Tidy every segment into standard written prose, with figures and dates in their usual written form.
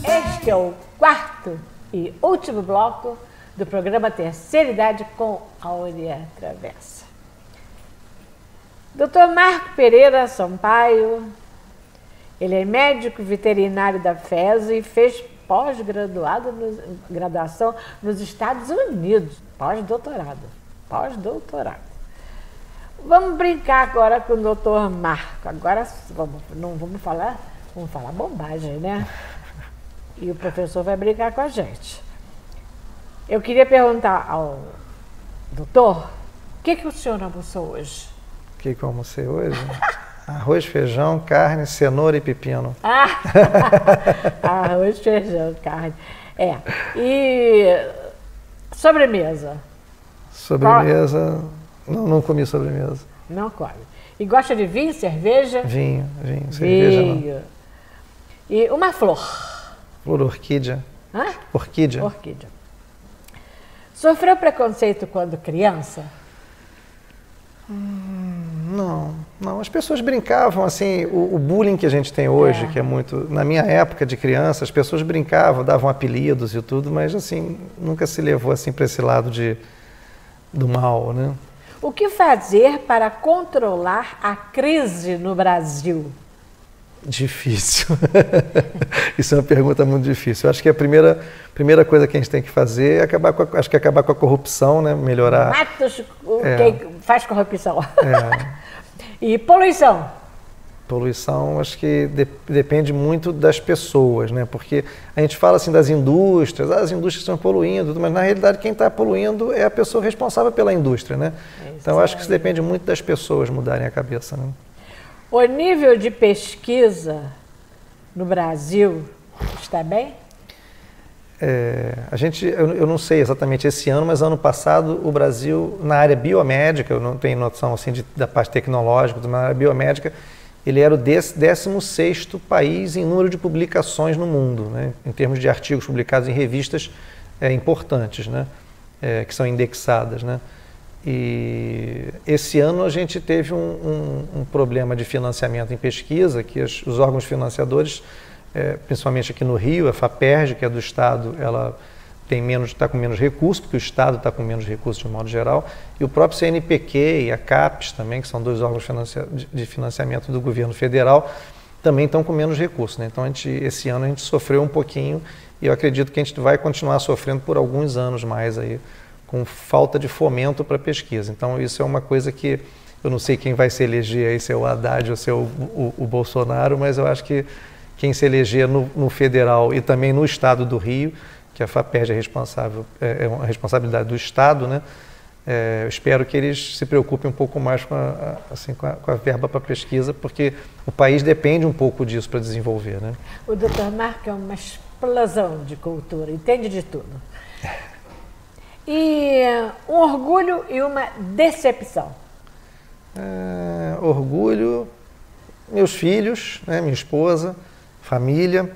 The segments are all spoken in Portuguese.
Este é o quarto e último bloco do programa Terceira Idade com Áurea Travessa. Dr. Marco Pereira Sampaio, ele é médico veterinário da FES e fez graduação nos Estados Unidos, pós-doutorado. Vamos brincar agora com o Dr. Marco. Agora vamos falar bobagem, né? E o professor vai brincar com a gente. Eu queria perguntar ao doutor, o que o senhor almoçou hoje? O que eu almocei hoje? Arroz, feijão, carne, cenoura e pepino. Arroz, feijão, carne. E sobremesa? Sobremesa, não comi sobremesa. Não come. E gosta de vinho, cerveja? Vinho, cerveja não. E uma flor? Flor orquídea. Hã? Orquídea. Sofreu preconceito quando criança? Não. As pessoas brincavam, assim, o bullying que a gente tem hoje, que é muito... Na minha época de criança, as pessoas brincavam, davam apelidos e tudo, mas, assim, nunca se levou, assim, para esse lado do mal, né? O que fazer para controlar a crise no Brasil? Difícil. Isso é uma pergunta muito difícil. Eu acho que a primeira coisa que a gente tem que fazer é acabar com a corrupção, né? Melhorar. Matos, quem faz corrupção. E poluição? Poluição, acho que depende muito das pessoas, né? Porque a gente fala assim das indústrias, as indústrias estão poluindo, mas na realidade quem está poluindo é a pessoa responsável pela indústria, né? Então acho que isso depende muito das pessoas mudarem a cabeça, né? O nível de pesquisa no Brasil está bem? Eu não sei exatamente esse ano, mas ano passado o Brasil, na área biomédica, eu não tenho noção assim, da parte tecnológica, mas na área biomédica, ele era o 16º país em número de publicações no mundo, né? Em termos de artigos publicados em revistas importantes, né? Que são indexadas, né? E esse ano a gente teve um problema de financiamento em pesquisa, que os órgãos financiadores, principalmente aqui no Rio, a FAPERJ, que é do Estado, ela está com menos recursos, porque o Estado está com menos recursos de modo geral, e o próprio CNPq e a CAPES também, que são dois órgãos de financiamento do governo federal, também estão com menos recursos, né? Então esse ano a gente sofreu um pouquinho, e eu acredito que a gente vai continuar sofrendo por alguns anos mais aí, com falta de fomento para a pesquisa. Então isso é uma coisa que eu não sei quem vai se eleger aí, se é o Haddad ou se é o Bolsonaro, mas eu acho que quem se eleger no federal e também no estado do Rio, que a FAPERJ é uma responsabilidade do estado, né? Eu espero que eles se preocupem um pouco mais com a verba para pesquisa, porque o país depende um pouco disso para desenvolver, né? O Dr. Marco é uma explosão de cultura, entende de tudo. E um orgulho e uma decepção? Orgulho, meus filhos, né, minha esposa, família.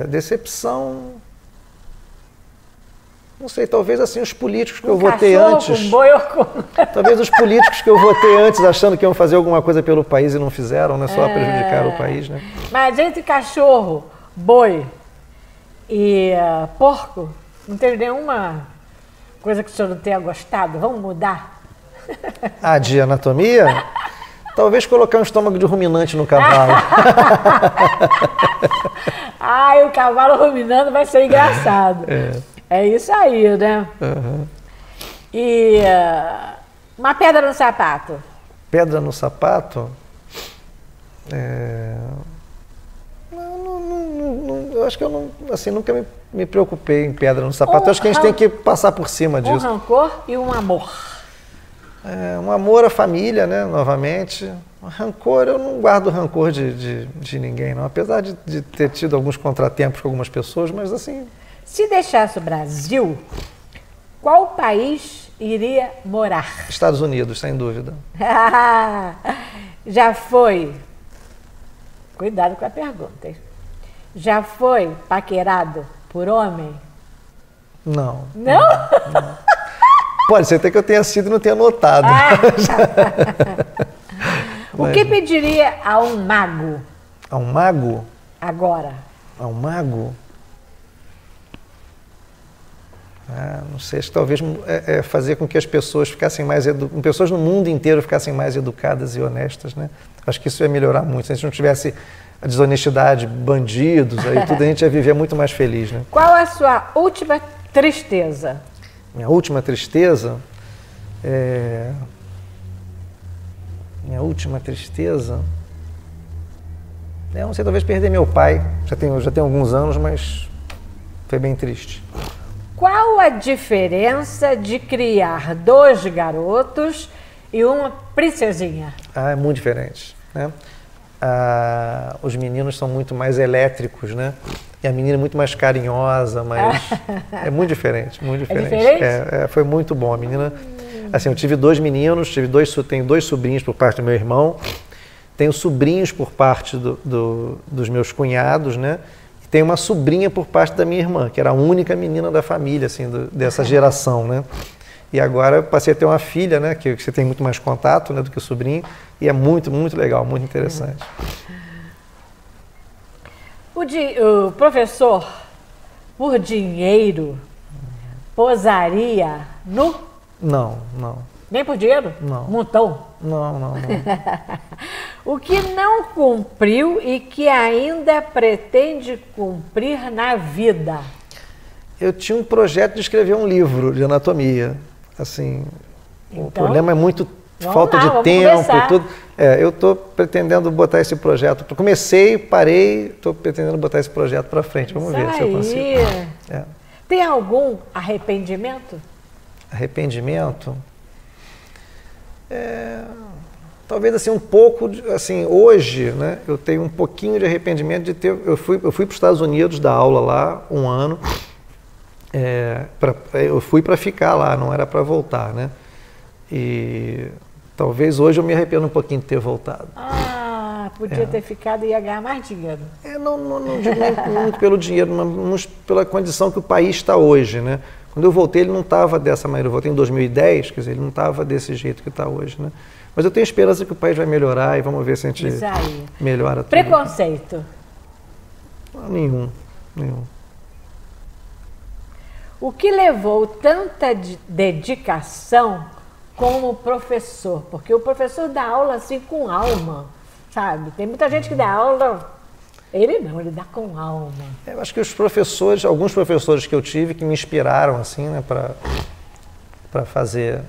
Decepção, não sei, talvez assim os políticos que eu votei antes. Com boi ou com... Talvez os políticos que eu votei antes achando que iam fazer alguma coisa pelo país e não fizeram, né, só prejudicaram o país, né? Mas entre cachorro, boi e porco, não teve nenhuma coisa que o senhor não tenha gostado? Vamos mudar? De anatomia? Talvez colocar um estômago de ruminante no cavalo. O cavalo ruminando vai ser engraçado. É isso aí, né? Uhum. E uma pedra no sapato? Pedra no sapato? Eu acho que eu não, assim, nunca me preocupei em pedra no sapato. Eu acho que a gente tem que passar por cima disso. Um rancor e um amor. Um amor à família, né, novamente. Rancor, eu não guardo rancor de ninguém, não. Apesar de ter tido alguns contratempos com algumas pessoas, mas assim... Se deixasse o Brasil, qual país iria morar? Estados Unidos, sem dúvida. Já foi... Cuidado com a pergunta, hein? Já foi paquerado por homem? Não. Não? Não. Pode ser até que eu tenha sido e não tenha notado. O que pediria a um mago? A um mago? Agora. A um mago? Não sei, acho que talvez fazer com que as pessoas ficassem mais pessoas no mundo inteiro ficassem mais educadas e honestas, né? Acho que isso ia melhorar muito. Se a gente não tivesse a desonestidade, bandidos, aí tudo, a gente ia viver muito mais feliz, né? Qual a sua última tristeza? Minha última tristeza? Minha última tristeza? Não sei, talvez perder meu pai. Já tem alguns anos, mas foi bem triste. Qual a diferença de criar 2 garotos e uma princesinha? É muito diferente, né? Os meninos são muito mais elétricos, né? E a menina é muito mais carinhosa, mas é muito diferente, muito diferente. É diferente? Foi muito bom. A menina, assim, eu tive 2 meninos, tenho 2 sobrinhos por parte do meu irmão, tenho sobrinhos por parte dos meus cunhados, né? Tem uma sobrinha por parte da minha irmã, que era a única menina da família, assim, dessa geração, né? E agora eu passei a ter uma filha, né? Que você tem muito mais contato, né, do que o sobrinho, e é muito, muito legal, muito interessante. O professor, por dinheiro, posaria nu? Não. Nem por dinheiro? Não. Montão? Não. O que não cumpriu e que ainda pretende cumprir na vida? Eu tinha um projeto de escrever um livro de anatomia. Assim, então, o problema é muito falta de tempo e tudo. Eu estou pretendendo botar esse projeto. Comecei, parei, estou pretendendo botar esse projeto para frente. Vamos ver se eu consigo. Tem algum arrependimento? Arrependimento? Talvez assim um pouco, assim, hoje, né, eu tenho um pouquinho de arrependimento de ter. Eu fui para os Estados Unidos dar aula lá um ano. Eu fui para ficar lá, não era para voltar, né? E talvez hoje eu me arrependo um pouquinho de ter voltado. Podia ter ficado e ia ganhar mais dinheiro. Não digo muito pelo dinheiro, mas pela condição que o país está hoje, né? Quando eu voltei, ele não estava dessa maneira. Eu voltei em 2010, quer dizer, ele não estava desse jeito que está hoje, né? Mas eu tenho esperança que o país vai melhorar e vamos ver se a gente melhora tudo. Preconceito? Nenhum. O que levou tanta dedicação como professor? Porque o professor dá aula assim com alma, sabe? Tem muita gente que dá aula, ele não, ele dá com alma. Eu acho que alguns professores que eu tive que me inspiraram assim, né, para fazer,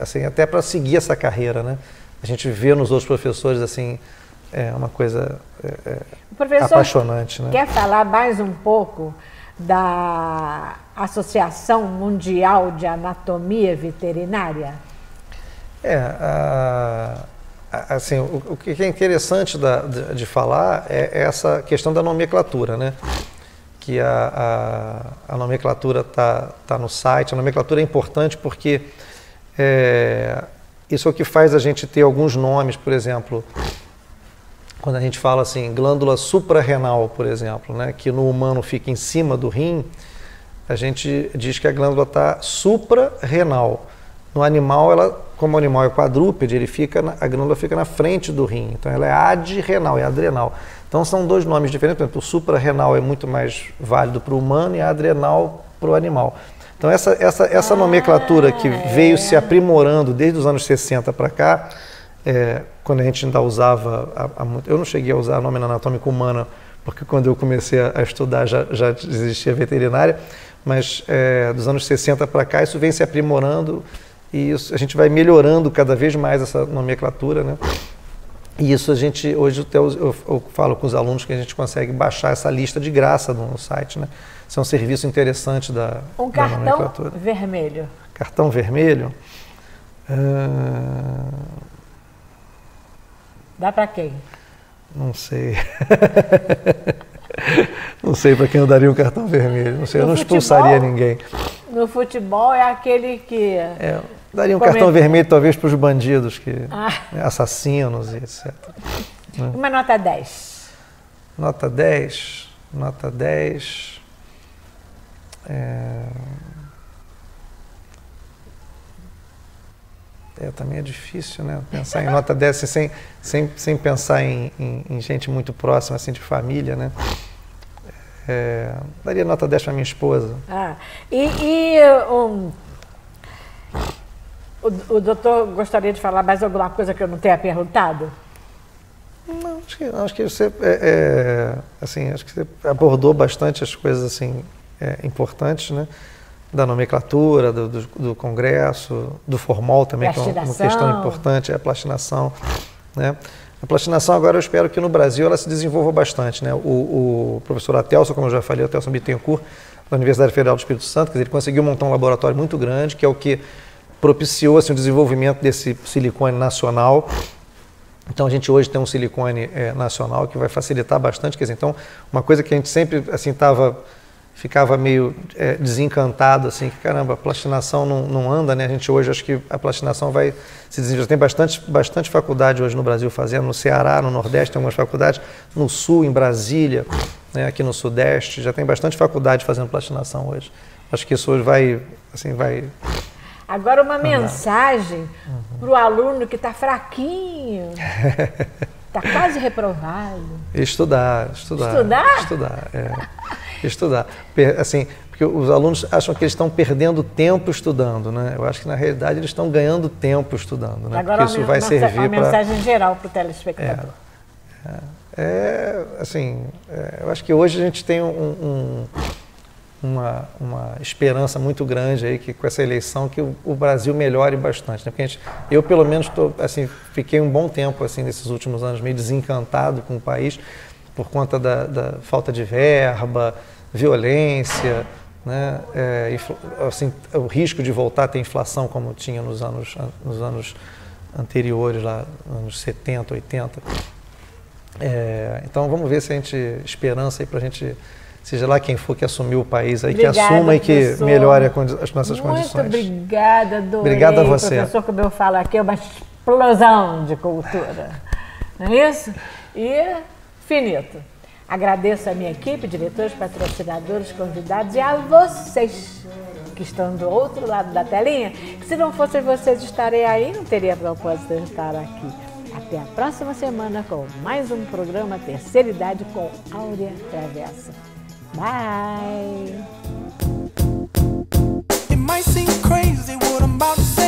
assim, até para seguir essa carreira, né? A gente vê nos outros professores assim, uma coisa apaixonante, né? Quer falar mais um pouco da Associação Mundial de Anatomia Veterinária? Assim, o que é interessante de falar é essa questão da nomenclatura, né? Que a nomenclatura tá no site. A nomenclatura é importante porque isso é o que faz a gente ter alguns nomes, por exemplo, quando a gente fala assim, glândula suprarrenal, por exemplo, né, que no humano fica em cima do rim, a gente diz que a glândula está suprarrenal. No animal, como o animal é quadrúpede, a glândula fica na frente do rim, então ela é adrenal, é adrenal. Então são 2 nomes diferentes, por exemplo, o suprarrenal é muito mais válido para o humano e a adrenal para o animal. Então essa nomenclatura que veio se aprimorando desde os anos 60 para cá, quando a gente ainda usava, eu não cheguei a usar nome anatômica humana, porque quando eu comecei a estudar já existia veterinária, mas dos anos 60 para cá isso vem se aprimorando e a gente vai melhorando cada vez mais essa nomenclatura, né? E isso hoje eu falo com os alunos que a gente consegue baixar essa lista de graça no site, né? Isso é um serviço interessante da nomenclatura. Cartão vermelho. Cartão vermelho? Dá para quem? Não sei. Não sei para quem eu daria um cartão vermelho. Não sei, eu não expulsaria ninguém. No futebol é aquele que... Daria um cartão vermelho talvez para os bandidos, assassinos e etc. Uma nota 10. Nota 10. Nota 10. Também é difícil, né? Pensar em nota 10 sem pensar em gente muito próxima, assim, de família, né? Daria nota 10 para minha esposa. O doutor gostaria de falar mais alguma coisa que eu não tenha perguntado? Não, acho que você, assim, acho que você abordou bastante as coisas assim, importantes, né? Da nomenclatura, do Congresso, do formol também, que é uma questão importante, é a plastinação, né? A plastinação agora eu espero que no Brasil ela se desenvolva bastante, né? O professor Atelson, como eu já falei, Atelson Bittencourt, da Universidade Federal do Espírito Santo, quer dizer, ele conseguiu montar um laboratório muito grande, que é o que propiciou assim, o desenvolvimento desse silicone nacional. Então a gente hoje tem um silicone nacional que vai facilitar bastante, quer dizer, então uma coisa que a gente sempre assim ficava meio desencantado, assim, que caramba, a plastinação não anda, né? A gente hoje, acho que a plastinação vai se desenvolver. Tem bastante faculdade hoje no Brasil fazendo, no Ceará, no Nordeste tem algumas faculdades, no Sul, em Brasília, né? Aqui no Sudeste, já tem bastante faculdade fazendo plastinação hoje. Acho que isso hoje vai. Agora uma mensagem para o aluno que está fraquinho, está quase reprovado. Estudar. Assim, porque os alunos acham que eles estão perdendo tempo estudando, né? Eu acho que na realidade eles estão ganhando tempo estudando, né? Agora porque isso vai servir para... uma mensagem geral para o telespectador. Eu acho que hoje a gente tem uma esperança muito grande aí que com essa eleição que o Brasil melhore bastante, né? Porque eu pelo menos fiquei um bom tempo assim nesses últimos anos meio desencantado com o país por conta da falta de verba, violência, né? Assim, o risco de voltar a ter inflação como tinha nos anos anteriores, lá, anos 70, 80. Então vamos ver se a gente esperança aí para a gente, seja lá quem for que assumiu o país aí, obrigada, que assuma e que professor, melhore as nossas condições. Muito obrigada, adorei. Obrigado a você. Professor, como eu falo aqui, é uma explosão de cultura. Não é isso? E finito. Agradeço a minha equipe, diretores, patrocinadores, convidados e a vocês que estão do outro lado da telinha. Se não fossem vocês estarem aí, não teria propósito de estar aqui. Até a próxima semana com mais um programa Terceira Idade com Áurea Travessa. Bye! It might seem crazy what I'm about to say.